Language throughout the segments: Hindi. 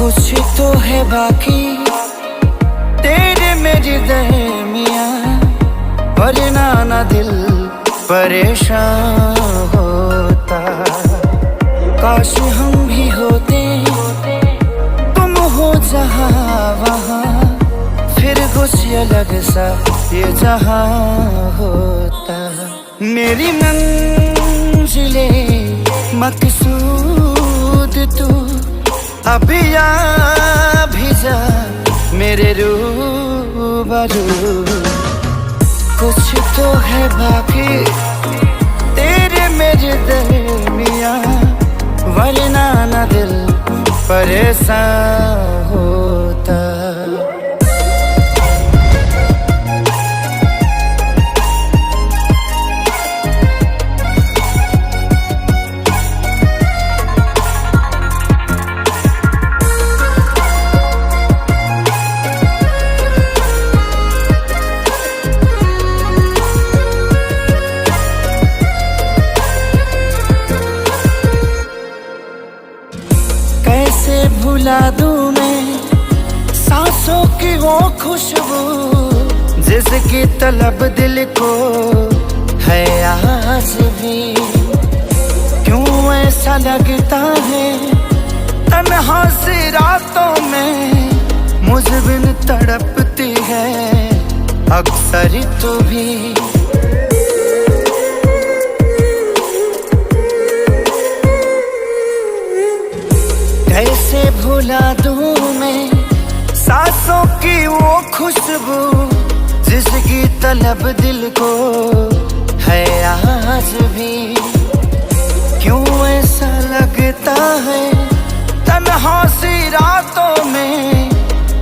कुछ तो है बाकी तेरे मेरे दरमिया, वरना ना दिल परेशान होता। काश हम भी होते तुम हो जहाँ वहाँ, फिर कुछ अलग सा ये जहाँ होता। मेरी मंजिले मकसूद तू, अभी आ भी जा मेरे रूबरू। कुछ तो है बाकी तेरे मेरे दरमिया, वरना ना दिल परेशान होता। कैसे भुला दूं मैं सांसों की वो खुशबू, जिसकी तलब दिल को है आज भी। क्यों ऐसा लगता है तन्हा सी रातों में, मुझ बिन तड़पती है अक्सर तू भी। कैसे भुला दूं मैं सांसों की वो खुशबू, जिसकी तलब दिल को है आज भी। क्यों ऐसा लगता है तन्हा सी रातों में,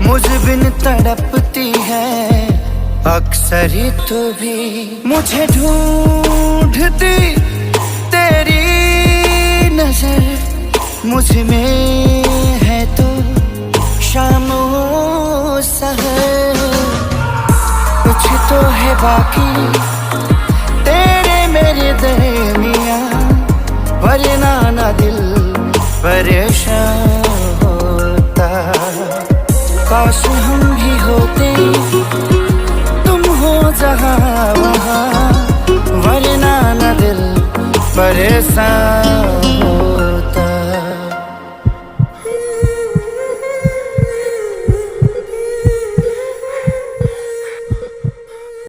मुझ बिन तड़पती है अक्सर तो भी। मुझे ढूंढती तेरी नजर, मुझ में है तो शाम सहर। कुछ तो है बाकी